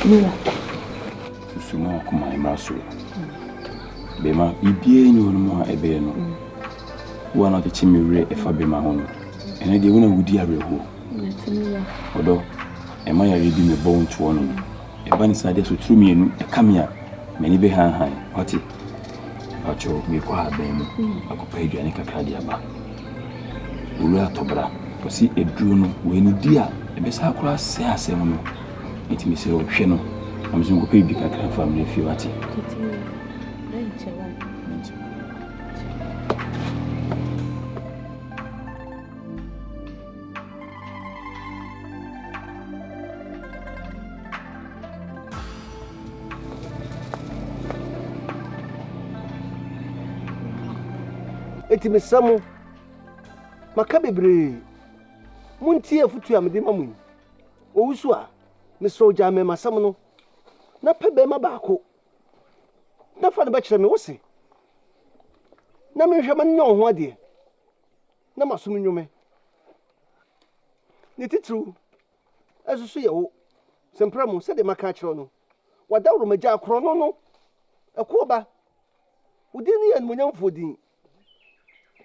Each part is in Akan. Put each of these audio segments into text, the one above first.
Mira. Sumo kuma imaso. Bema ibie ni wono a ebe no. Wo na te chimire efa bema ho no. Ene de wona wudi areho. Matilda. Odo. Ema ya rebi me bo nto no. Eba ni sade so turu mienu e kamia. Meni be han. Wati. Acho me kwa aben mu. Akopa aduane kakra de aba. Wura atobra. Osi eduru no we ni dia. Ebe sa akora se asem no. Itimi se o hwe no. Amzungu pe bi kakra family fi wati. Itimi samu makabebre munti afutu amde mamu owusu a meso jame masam no na pebe ma baako na fa de ba kire me wose na me hwe man nyon ho ade na masum nwume ni titru asusu ye wo sempramu se de maka kire no wadawro magya akro no ekoba udini yan munyamfodin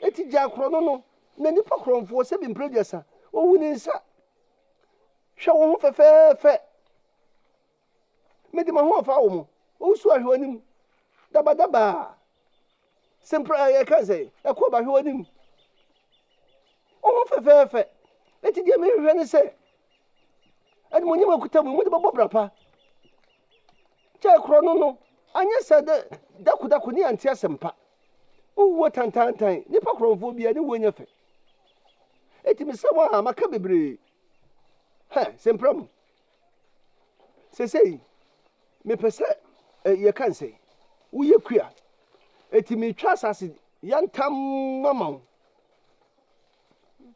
eti gya akro no na nipa kronfo se bi mprediasa owu ni nsa hwe wo ho fefefe me di ma ho afa wo mo osu ahwe anim daba sempra ya kan say ekwo ba hwe anim o ho fefefe eti dia me hwe ne se adi mo nyima kuta mo di babo brapa cha kro no anya se de dakudaku ni anti asempa wo tantantan nipa kronfo bia ni wo nya fe eti me se wa maka bebre sempra mu sesei me pese ye kan say wo ye kua eti me twa asase yantam mama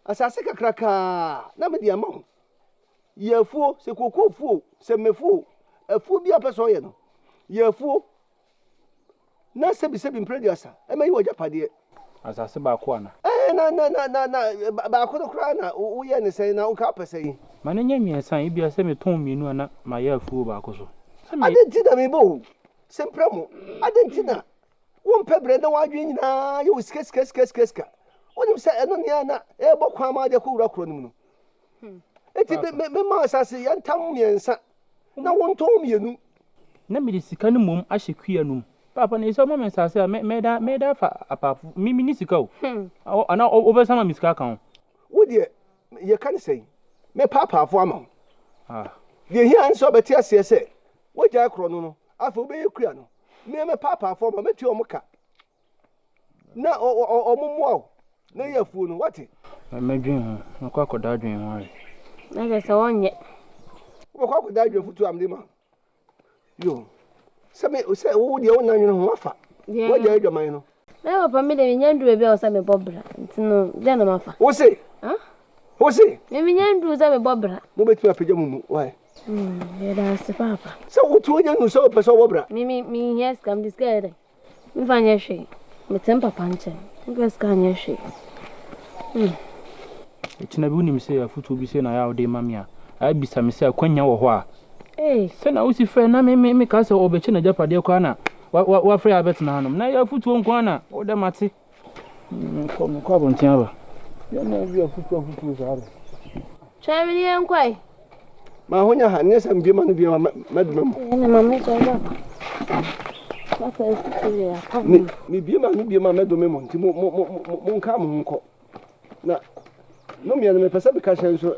asase kakraka na me dia ma ye fuo se kokofuo se mefuo afuo bia peso ye no ye fuo na sebi mprediasa e ma yi wo japade asase ba ko ana na ba ko kra na wo ye ne sei na wo ka pese yi mane nya miensan ibia se me ton mienu ana ma ya afuo ba ko so adentina me bo sempramo adentina wo mpebre na wadwe nyina ye wo ska wonim se eno ne ana e bokwa ma de ko wura kro nim no eti me ma asase yantam miensa na wo nton mienu na me de sika ne mom ahye kua num papa ne so mo asase a me da fa apafu mi ni sika o ana obesama mi sika kan wo de ye kan sei me papa afo ama de hia nso beti ase se wo gya kro no afa obe ye kua no me papa afo ma metu omuka na omumu na ye afuo no wate medwin ho akwa koda dwen ho ai na ga se wonye wo kwa koda dwen futu amde ma yo se wo de wo nanwene ho afa wo gya adwaman no na papa me de nyandu bia o se me bobra ntino de na mafa wo se wo se me nyandu se me bobra mo betu apagya mumu why da se papa se wo tu nyandu se o pese bobra mi yes kam discard mi fanya hwe me tem papa nche mi ska nya hwe etina bi unim se afutu bi se na ya ode mamia ai bisa me se akwanya wo ho a se na usi fe na me ka se obeche na japade kwa na wa free abet na hanom na ya afutu nko na o de mate ko abontia ba ya na bi afutu zaare chawili enkwai ma honya ha ne sam bi ma no bi ma medum na mama so ba papa afutu ya ka mi bi ma medum mo nti mo nka mo nko na no mi ana me pesa be ka hye so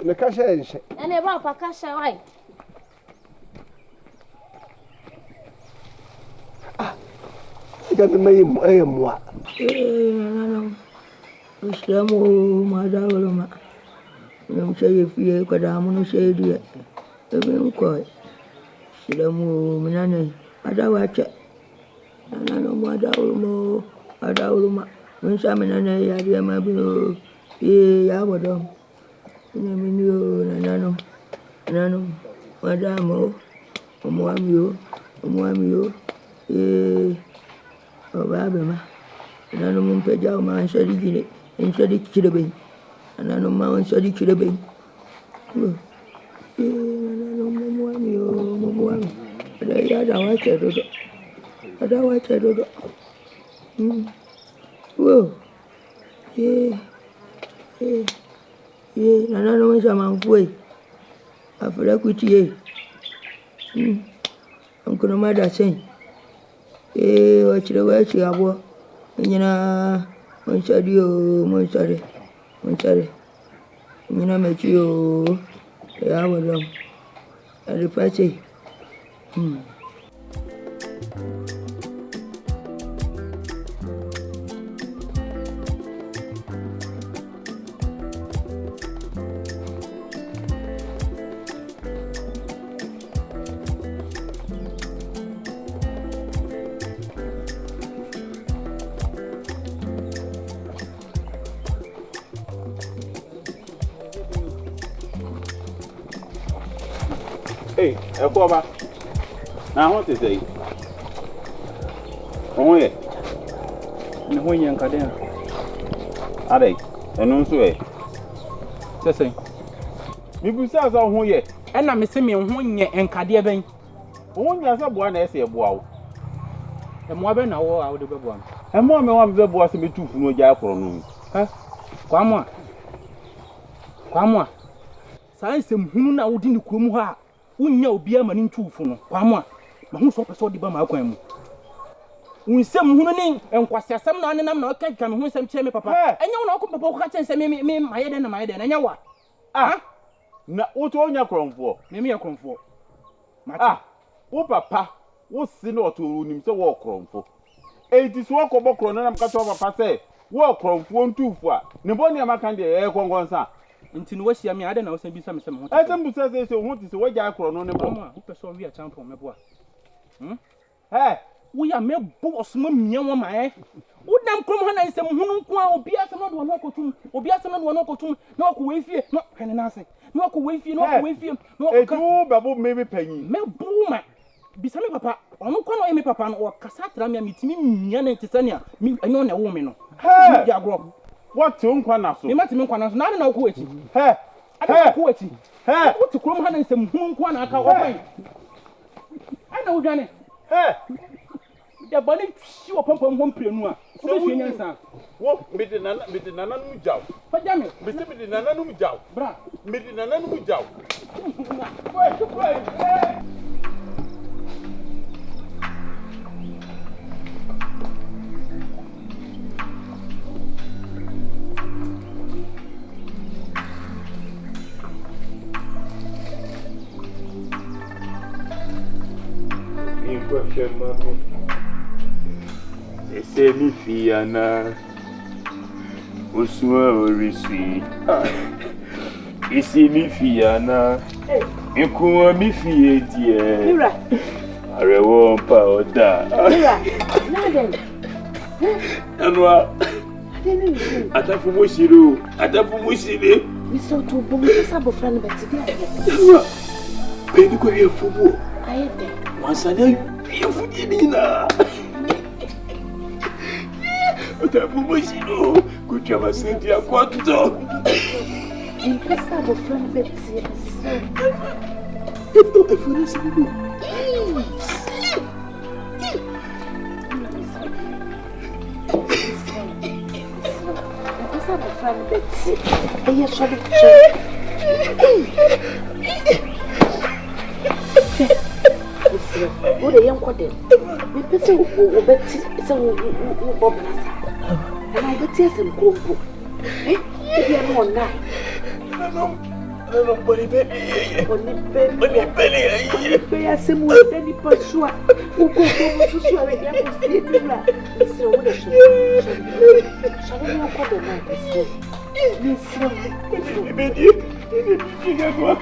me ka hye enhye ene ba pa ka hye wai ga me mai moa no usiamu madawoloma nem sey fie ko da mu sey die e be ko silamu minane adawache no madawoloma mun sa minane ya die ma bi ya bodom ne minio nano madamo omoamio Mwami yo. Obabema. Nanu mumpeja ma nshadi gine. Nshadi kirebe. Nanu ma nshadi kirebe. Nanu mwami yo, mwami. Ada wacha dodo. Ada wacha dodo. Whoa. Yeah. Nanu mwisha mangwe. Afura kuti Uncle Mother saying, watch your boy. Nyina Monchari. Nyina make you ya Bodom. At the party. Hey, Yeboah. Now what is it? Oh yeah. Ne ho nya nkade a. Ade, eno nso e. Sese. Mi busa za ho ye. Ɛna me se me ho nya nkade bɛn. Ho nya sa boa na ese Yeboah wo. Ɛmoa bɛ na wo a wo de bɛboa me. Ɛmoa me wa me bɛboa se metu funu ogya akoro no. Ha? Kwamwa. Saa nsɛm hunu na wo di ne kurom ha. Unya obi ama ni ntufu no kwamwa ma hu so pese odi ba ma akwan mu unsem hunu ni enkwasiasam na anenam na okanka me hu nsem kye me papa enya wo na okọ papa okaka nsem me mayede na enya wa na wo to onya kromfo me ya kromfo wo papa wo si na oto nim se wo kromfo enti so okọ kro na mka to papa se wo kromfo ntufu a ne boni amaka de kongonsa nti no wahia me ade na wo san bi sa me se me ho ete mbusa se ho ti se wagya akro no ne bo wo pese wi a champion meboa wo ya mebo osoma mia wo ma wo dam krom ha na nsem hunu nko a obi asem no do no kotum obi asem no do no kotum na okọ we fie no hene na ase na okọ we fie no okọ we fie no okọ eju babo maybe panyi mebo ma bisa me papa ono kwa no me papa no kasa tra me mitimi mia na ntisania mi enyo na wo me no mi agro what nkwa na so me mati me nkwa na so na na okọ echi ada okọ echi wo ti krom ha na nsem hunu nko na aka wo ban ana wo dwane ya bani shi wa pampam ho mprenu a so be nyansa wo mede nana no jaw faja me mede nana no jaw bra mede nana no jaw Mami. Ese mi fiana. Osua orisi. Isi mi fiana. Ikuwa mi fie die. Mira. Arewo mpa oda. Mira. Aden. Anwa. Aden. Atafu moshiro. Miso to bomu sabo frane betidi aye. Anwa. Pedi ko ye fubu. Aye de. Wansanya ye fudina. Atafu moshiro. Kuchama senti ya kwanto. Impesa bo frane betidi. Eto efuna sibu. Impesa bo frane betidi. Eye shobi. Wo de yen kwode. Me pese wo beti se wo bobnasa. Na beti esem kompo. Ebi anu onna. Não pode beber. Foi assim muito de pessoa. O corpo social é que possível lá. Isso é deixa. Chama meu corpo não pessoa. Isso. Diga agora.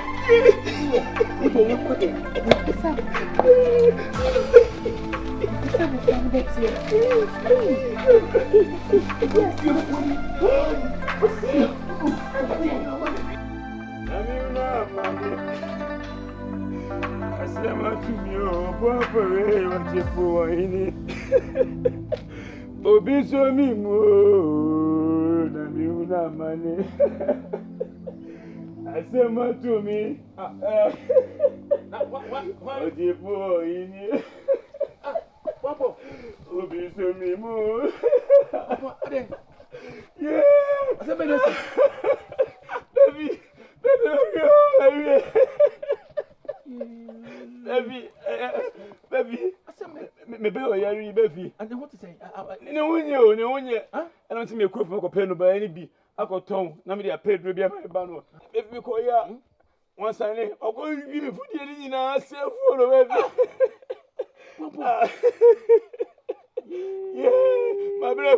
O bem corpo. Sabe? Sabe como deve ser. Asema tumio papa what you for in it. Obi so me more than you not money. I say more to me. What you for in it? Obi so me more. Yeah. Baby. Baby, maybe I baby. And what to say? No one, huh? I don't see me a crop of a pen by any bee. I got tongue, nobody a paid maybe a banner. If we call ya once I know, I'll go give you food in our cell phone. Yeah, my brother.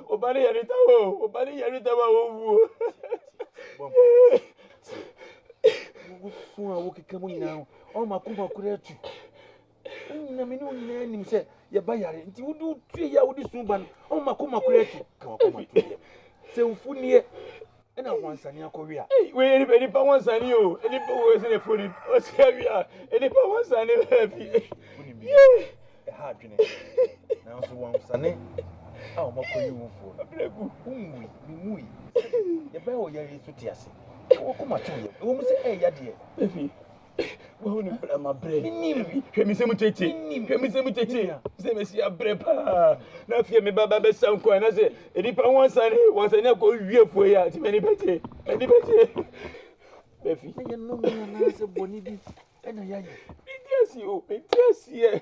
Obani yaritawo. Wo wo keke mo nyina o ma kuma kura tu. Nyina me no nyina nim se ye ba yare nti wo du tue ya wo di Suban o ma kuma kura tu. Ka kuma tu. Se ufu nie na wansani akɔwe a. We any pa wansani o. Any pa wo se ne foni. O se awia. Any pa wansani happy. E ha adwene. Na so wansani a o makoyi wo fo. Abregu. Mui. Ye ba o yare su ti ase. Wo kuma tu ye. Wo mu se e ya de. Baby. Wo ni bra ma bre. Hwe mi se mu tete. Se me si abre pa. Na fie me baba be san kwa na se edi pa wansani akɔ wie fo ya ti me ni bete. Baby. Ye no me na se boni bi. Ena ya ye. Pitiasi.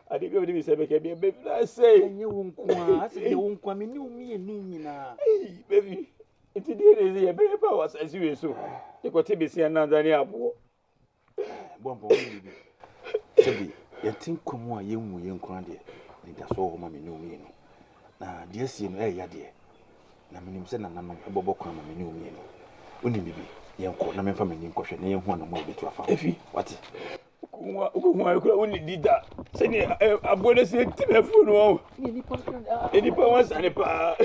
Ade bi obi se be ke bi baby na say. Enye wo nko a, ase ye wo nko a me ni o mi enu nyina. Baby. Iti dey ye be pa was as you so. E ko te be si na ndani abo. Bombo we bi. Sebi, ye tinkomo a ye nwu ye nkran de. Ni da so ho ma me ni o mi enu. Na de asie no ya de. Na me nim se na nanom ebobo kwa ma me ni o mi enu. Oni bibi, ye nko na me fa me ni nkohwe na ye hu na mo obi to afa. Efi, what? Ukuma kula oni dida. Se ni abode se telephone wo. Eni pa wansani pa.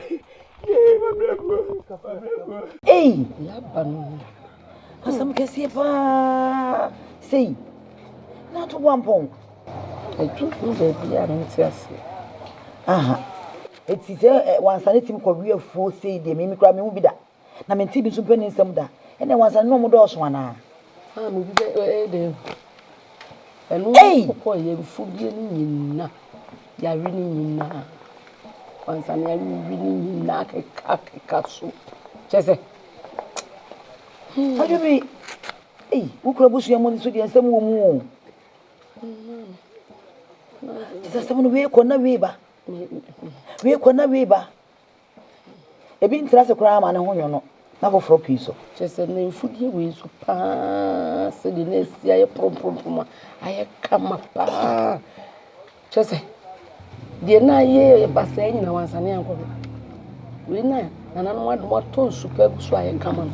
Yeah, my brother. Hey, labanu. Asam kesi pa. Sei. Na to wampon. Etu baby a no tiase. Aha. Eti se wansane tim ko wi afuo sei de me kura me hu bi da. Na me tibi so pani nsam da. Ene wansane no mo do so ana. Ah mo bi de. Enu ko ye mfudie ni nyina. Ya wi ni nyina. Wansane ya wi ni nyina ka so. Chese. Ajubi. Eh, ukura busu ya mo ni so de nsam wo mu o. Sasa mo we ko na we ba. We ko na we ba. Ebi ntra se kura ma na ho nyono. Na go fro piso. Chese na mfudie we so pa se de na si aye prom aye kama pa. Chese. De na ye basa nyina wansane anko. We na no adoma to super gu so aye kama.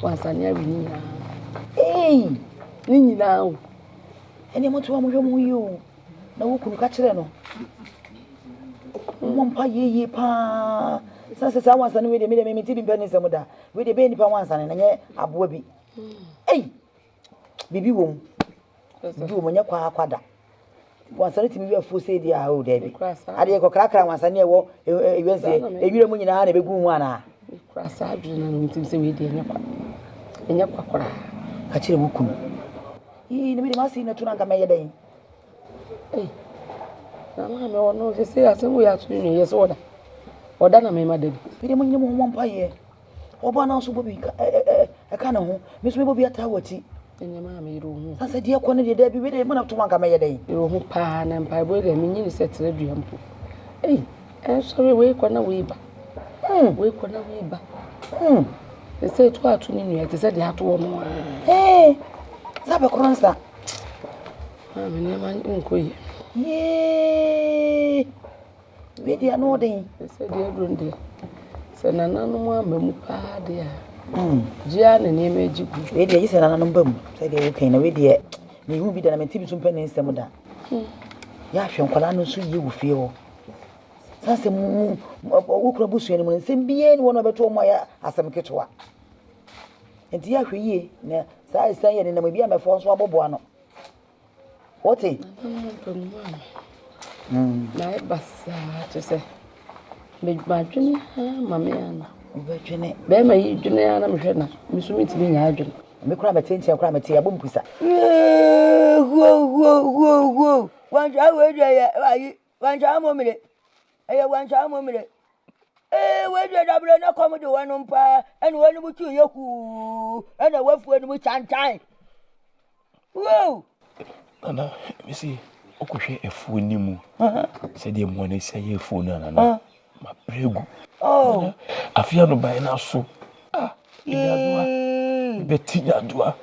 Wansane awi ni nyina. Eh, ni nyina o. Ene mo to amhwe mo yo. Na wo kunu ka kire no. Mo mpa ye pa. Sasa wansane we de me ti bi mpani nsam da. We de be nipa wansane na nye aboa bi. Eh. Bibi wom. Bibi wom nya kwa akwada. Wansane ti mi wi afuo sei dia o da bi. Ade ko krakra wansane e wo ewense ewire mu nyina na be gu mu ana. Krasa adwene na ntim se we de nya kwa kora. Ka kire wo kunu. Ne me de ma sei na tuna nka meye den. Eh. Na ma me wono se se asem we atu ni ye so oda na me ma de. Me de mo nyine mo mpa ye. Oba na so bobi ka na ho. Me so bobi ata wati. Enye ma me ro hu. Sasa de ko ne de bi we de mo na tuna nka meye den. Ro hu pa na mpa bo de me nyini se tere dua mpo. Eh, sorry we ko na we ba. We ko na we ba. Se to atu ni nu te se de ato wo no. Sabe kronsa. Me ne ma nko ye. Ye. We dia no den. Se de adronde. Se na nanu ma mamu pa de a. Jia na ne ma jigu. We dia yise na nanu bam. Se de okay na we dia. Me hu bi da na me tibi so mpani nsem da. Ya hwe nkwala no so ye wo fie wo. Sase mu ukura busu ni mu nsem biye ni wono beto mo ya asem ketwa. Enti ya hwe ye na Say say ye na me bia me fo so abobo ano. What eh? Na basa to say. Me badwene mama yana. Badwene. Be ma yi dwene yana me hwe na. Me so me tibi nya adwene. Me kura betentia kura meti abom pusa. Wo. Wanja we de ya wanja amomire. Eye wanja amomire. We de dabule na komo de wanu mpa ene wanu mu tu yeku. Ene wafu enu mu chanchan. Wo. Nana, me see okohwe efu ni mu. Se de mo na se ye efu na nana. Ma pregu. Oh. Afia no bai na so. Inyadua. Betinya dua.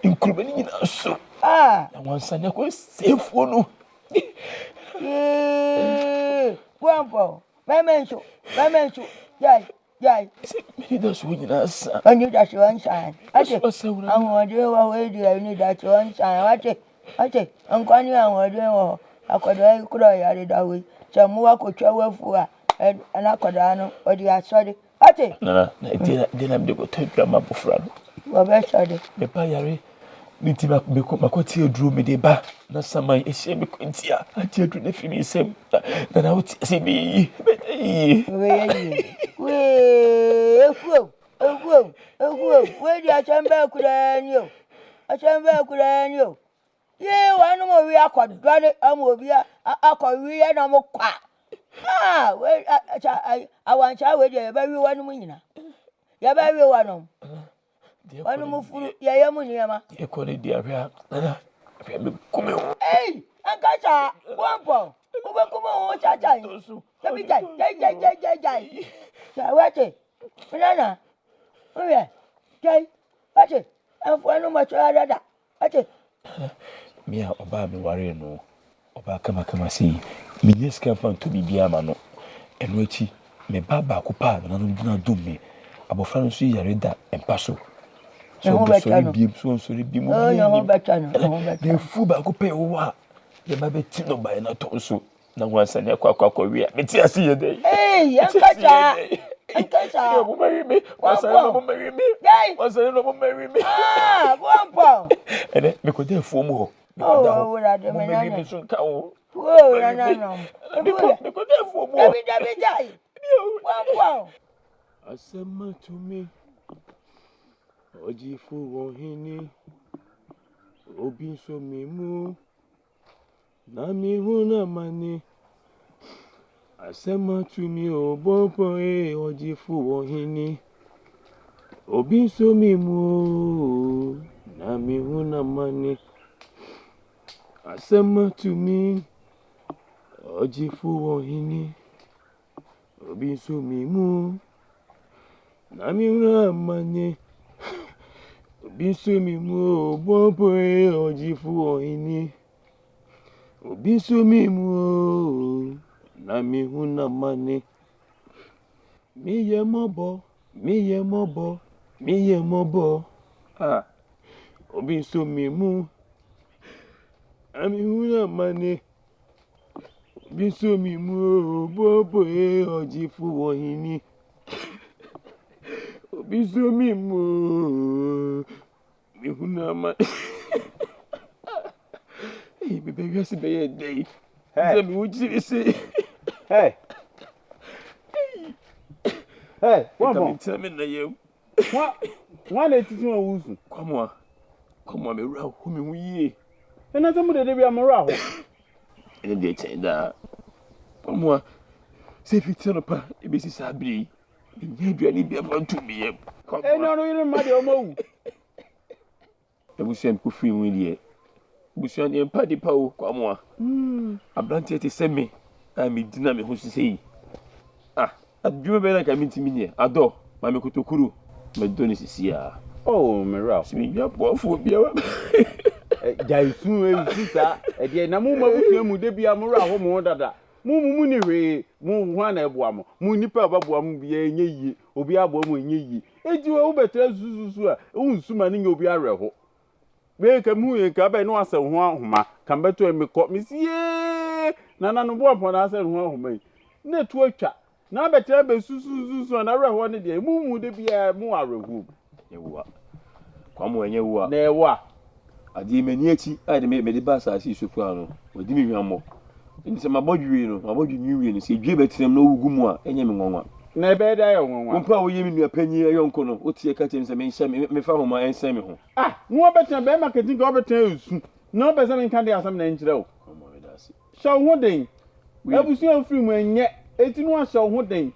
Inkrubeni nyina so. Na wansanya ko sefu no. Wampo. Mamencho. Jai. Me da so nyina sa. Anyu da so ansan. Ate. Anwode wa we di ani da so ansan. Ate. Ankwani anwode wo. Akodo kuro yare da we. Chamu wa ko twa wafu a. Ana akoda no odi asode. Ate. Na dena me go twa ma bofra no. Wa be sode. Me pa yare. Miti makoti edru me de ba na saman ehye me kontia ati edru na fimi sem na wuti se bi we di achamba kurani o ye wanu mo wi akodwane amobi akowi na mo kwa we awancha we di ba wi wanu mo nyina ya ba wi wanu wanu mo furu ya mu nyama e ko le di ahia na me kume ho ankacha wampo ube kume ho chacha tabi jai ya wate nana oye jai wate afwanu macho dada wate mi a oba mi ware no oba kama si mi yeska fan to bibia ma no eno achi me baba ko pa na no duna dum me abofra no so yare da empaso so sorry bi mu de fu ba ko pe wo ye ba beti no ba na to so na wansa ne kwa wi a meti ase ye dey ankacha yo mo marry me wansa no mo marry me wampo ene me ko de fu mu ho wo ra de me na me so ka wo ra na no me ko de fu mu dabi jai wampo asema to me ojifu wohini obi so mi mu na mi hu na mani asema to me obopo ojifu wohini obi so mi mu na mi hu na mani asema to me ojifu wohini obi so mi mu na mi hu na mani Obiso mi mu bobo ojifu ohini Obiso mi mu na mi hu na mani mi ye mobo Obiso mi mu na mi hu na mani Obiso mi mu bobo ojifu ohini Obiso mi mu mi huna ma baby you see be day hey me wuji say hey one tell me na you one etiti won wusu come on me ra ho me huye ena tamu de bia mo ra ho ene de chenda come on say fitin no pa e be si sabri nye aduane bia fa to me yem ena no yire ma de o mawu ebusian ko free win die ebusian e mpa di pa o kwamoa abrante te seme a me dina me ho sisei adwuma be na ka mitimi nie ado ma me kotokuru me do ni sisia oh me ra si me bia bofo bia wa jaisu sisa e de na mu ma busua mu de bia mo ra ho mo dada mu ni hwe mu ho na eboa mo mu nipa ababoa mu bia enye yie obi abo mu enye yie eji wo betre sususu a unsuma ni nye obi areho be ka mu ye ka ba no ase ho ahoma kan beto me ko me sie na no bo apon na ase ho ahoma yi na tu atwa na betre be sususu na areho ne de mu de bia mu areho Yeboah kwamo enye wo a na ewa ade mani achi ai de me de ba sa si so kwa no odi mi hwammo ndi se mabodwi no nwi no se dwe betrem na ogugu mu a enye me nwanwa na ebe da ya nwanwa wompa wo yemi nua panyi ayonko no otie ka tem se me nhyɛ me fa homa ense me ho no obetan be marketing go obetan esu no be se me kan de asam na nkyerɛ wo hyɛ wo den abusuan firi mu enye eti no ahyɛ wo den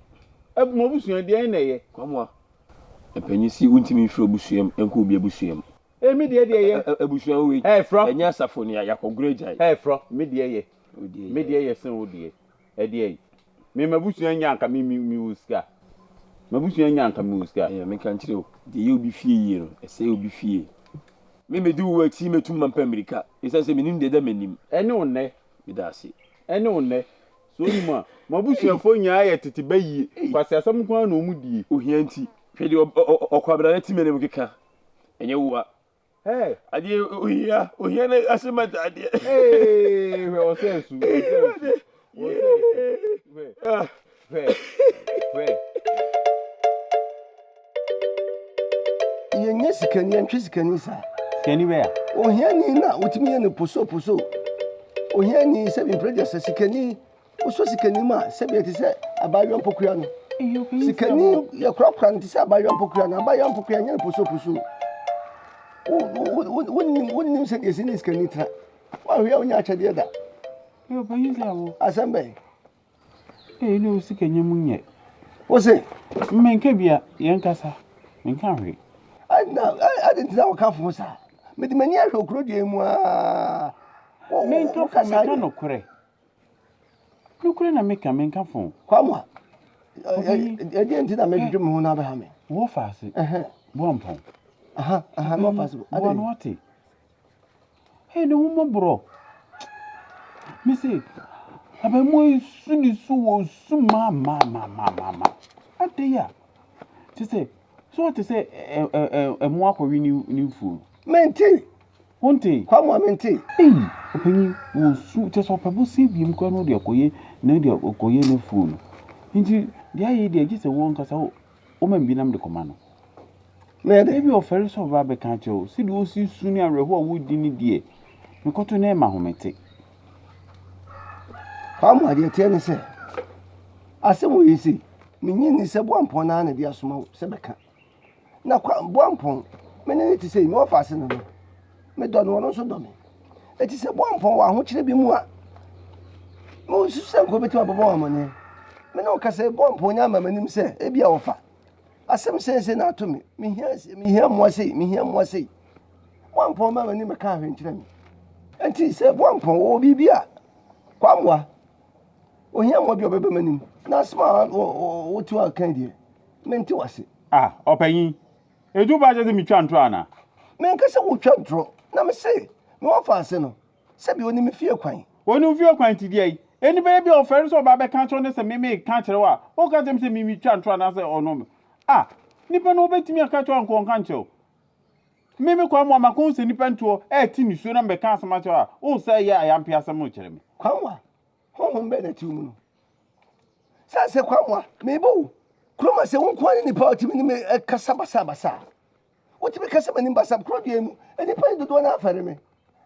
mo abusuan de na ye kwamo panyi si untimi firi obusuam enko obi abusuam me de ye abusuan we enya asafo ne yakogreja fro me de ye sen wo de e de me mabusuan nya anka mi uska mabusuan nya anka mi uska me kan kire o de ye obi fie yi no ese obi fie me medu wo ati metum mampa amerika esa se menim de da menim ene onne me da ase ene onne so ni ma mabusuan fo nya ya tete bayi kwase asam kwa na omudie ohia nti hwede okwabra na ti menem keka enye wo ade ohia na asemata ade we o sensu yenye sikani antwe sikani sa sikani be ya ohiani na utimi ye ne poso ohiani se bi prejudice sikani oso sikani ma se bi eti se abayo mpokua no sikani ya krakra nti se abayo mpokua na abayo mpokua nya poso wonnim se de sini sikani tra wa hwe onya achade da yo panyi se abo asambe no sikanya munye ose menka bia yenkasa menka hwe Aden na wakafu sa medi mani ahwe okrodie mu a menka fa nokure na menka fo kwamwa edi na medwedwe mu na ba ha me wo faase bompon no faase ade no ate no mo bro mi se abemo suni wo suma ade ya tise so what say mo akọwi ni fu menti wonte kwamwa menti opani wo su tise opabo se bi mko no de okoye na de okoye ne fu no nti dia ye de gise wo nkasa o ma bi nam de koma no me de bi ofere so ba be kan che o si de o si su ni areho a wo di ni die mekoto na ma homete kwamwa de tie ne se asemo yisi minyi ni se boampon na na de asoma se beka na kwa boampon menene ti se me ofase no me do no so do me eti se boampon wa ho kire bi mu a mo su se ko beti ababo amane me no ka se boampon nya mamanim se e bia ofa asem se na to me me hia mo se boampon mamanim me ka hwe kire me enti se boampon wo bibia kwamwa ohia mo bi obebe manim na sma wo tu akan die menti wase opanyi edu ba je mi twa ntro ana men ka se wo twa ntro na me se me ofase no se bi oni me fie kwan ti die eni be bi ofere so ba be kan tro ne se me kan kire wa o ka tem se mi twa ntro ana se ono nipa no betimi aka twa nko kan kire me kwa mo amakon se nipa nto ti ni so na be kan asama kire o se ya ayampe asama kire me kwanwa ho be na ti mu no se kwamwa me bo kroma se won kwani ni pa otimi ni me kasa basa otimi kasa mani basa krodie mu eni pa dodo na afare me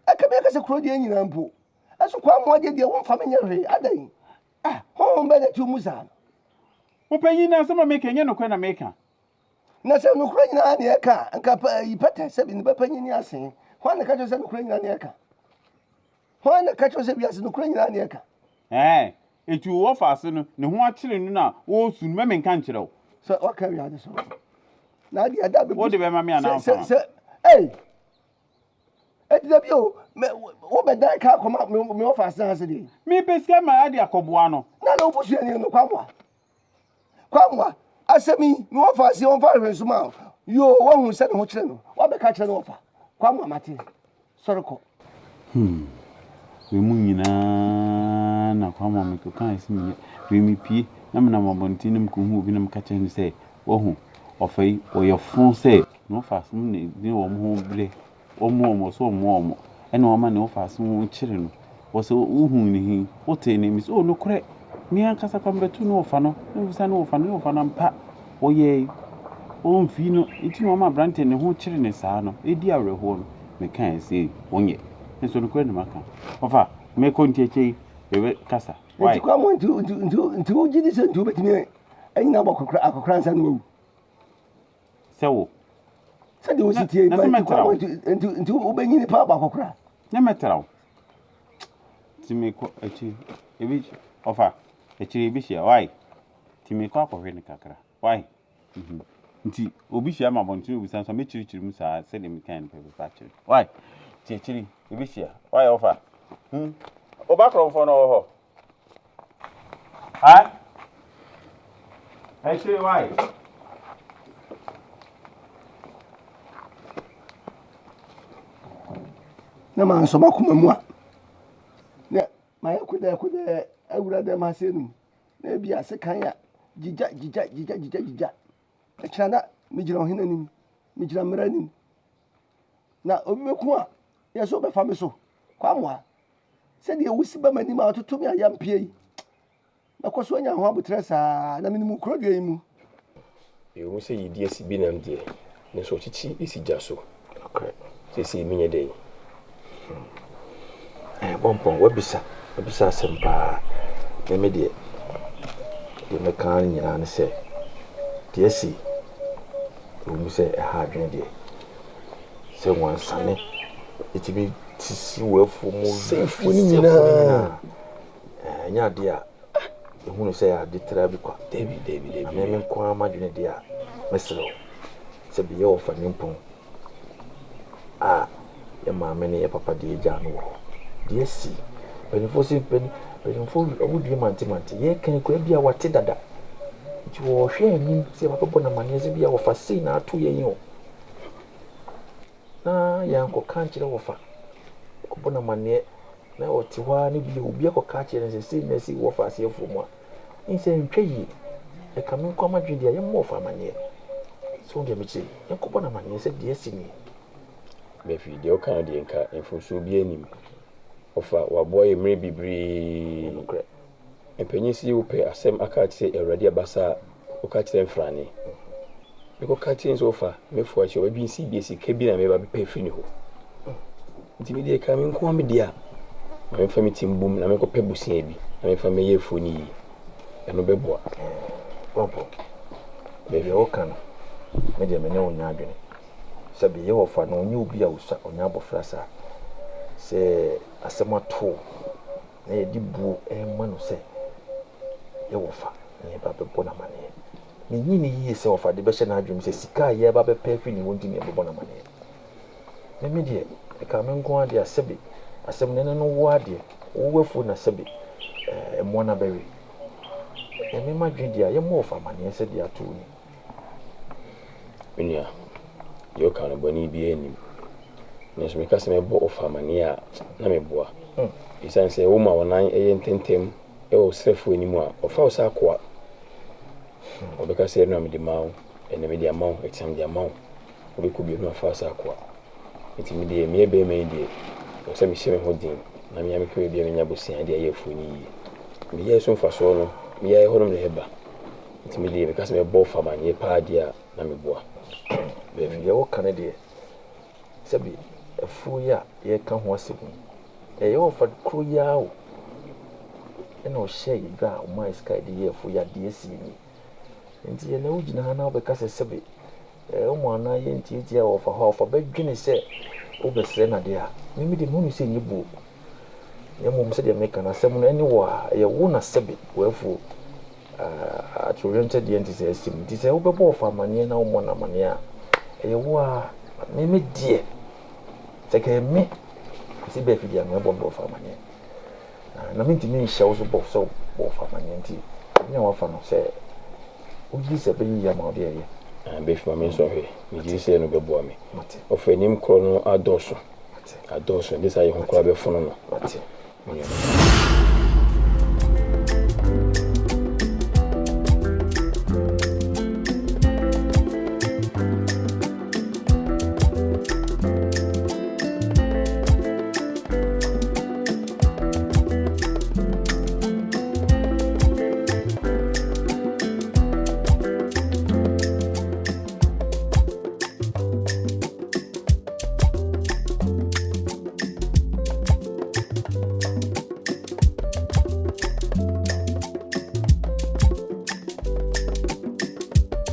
aka me kasa krodie nyina mpo aso kwamwa de won fa me nyere adan ho be na ti mu za opanyi na sama me kenye no kwa na meka na se no kro nyina na eka nka pa ipete se bi ni bapanyi ni ase ho na ka jo se no kro nyina na eka ho na ka jo se bi ase no kro nyina na eka eti wo faase no ne ho akire no na wo su no me nka nkire wo so o ka wi ade so na ade ada be wo de be ma me ana se eti da bi o wo be dan ka koma me wo faase na se de mi peska ma ade akoboa no na wo busu ani no kwamwa asemi me wo faase won fa hwe suma yo wo hu se ne ho kire no wo be ka kire no wo fa kwamwa mate sorry ko we mu nyina na kwa mama ko kan isi mi we mi pie na me na mabonti nim ko hu obi na me ka chen se wo hu ofai o ye fon se no fast mu ne ni wo mu hu bre o mu so mu e na o ma ne o fast mu kire no wo so hu ni hi o te ni mi so no kure mi an kasa kwa mbetu no fa no no sa no fa no mpa o ye on fino iti no ma brante ne ho kire ne saa no edi awerho no me kan say wonye nso no kwenu maka ofa me kontiache bebe kasa why nti kwa mo nti ugidi se nti betimi anyina akokra nsa no wu sewo se de ositie nti ubenyini pa akokra na metraw ti me ko achi ebi ofa achi ebi hia why ti me ko akohwe ne kakra why nti obi hia ma bonti obi sanso me chirichiri mu saa se de me kan pe pa chiri why ti achiri ebi hia why ofa oba kronfo no ho ha achiri why na ma nso makoma mu a na ma yakuda awura da ma senu na bia se kan ya jija achana mi jira ohina nim mi jira mra nim na obi beku a yeso be fa me so kwa moa se de wusi ba mani ma ototo mi ayampie yi na koso anya ho abutre saa na minimu krodua yi mu you say you DS bi nam de na so chichi isi jaso okay se minye dey bompon wabisa sempa me de me kan nyina ne se DS o say ha adwen de se wansane itibi tisi wafu mu sefu ni nyina nya de a ehunu se ya de tra bi kwa David me kwa madwene de a mesro se bi yo fa nimpon ya maame ne ya papa de ja no ho de si penifo obudi manti ye kan ko bia wate dada ti wo hwe anim se papa na mane se bia wo fa sei na ato ye yin na ya ko kan kire wo fa ko na mane na o ti wa ne bia obi ko ka kire se sei na si wo fa se fu mu a nse ntwe yi e ka me kwa madwe dia ye mo fa mane so de me chi ye ko na mane se de si ni befi de o kan de nka enfuso bi anim ofa wa boy mre bibri nokre empanyisi wo pe asem aka tse awrade abasa o ka tse mfrane me ko ka tse so fa me fo ache wa bi nsi bi sika bi na me ba pe fini ho nti me de ka me nko me dia na me fa me timbum na me ko pe busia bi na me fa me ye foni eno beboa pompo bebi o kan me de me ne onya adwene sabi ye wo fa no onye obi a usa onya abofrasa se asemato na ye dibu ma no se ye wo fa ne ba bebo na mane ni nyini yi se wo fa de be hye na adwem se sika ye ba be pefi ni wonti ne bebo na mane me me de e ka me nko ade asabi asem ne no wo ade wo wafu na sabi mo na bewe e me ma dwen dia ye mo fa mane se dia to ni minia yo kan boni bi anim na so me ka se me bo ofa mane a na me boa isan se wo ma wonan eye ntentem e wo srefu animu a ofa wo sa kwa obeka se no me di mawo ene me di amawo exam di amawo obeku bi no afa sa kwa enti me di me be me di o se me hye me hodin na me ya me kwe bi me nya bosia di aye foni me ye so mfa so no me ye honom le heba enti me di me ka se me bo fa mane pa dia na me boa bebi ye wo kan de sabi afu ya ye kan ho asem e ye wo fa kro ya o ena o hye yi ga o mai sky de ye afu ya de esi ni enti ye na wo gina na obeka se sabi o mo ana ye enti ti ya wo fa ho fa bedwene se o be sre na de a me de mo no se nyibu ye mo se de me kan asem no eni wo ye wo na sabi wo afu oriented the enti se sim ti se wo be bo fa mane na wo mo na mane a e wo a me die se ke me si be fi dia me bo fa mane na me ntimi nhye wo so bo fa mane enti nya wo fa no se o di se be ya ma de ye be fi ma me so hwe me di se no be bo me o fa nim kro no adoso de sa ye ho kra be fono no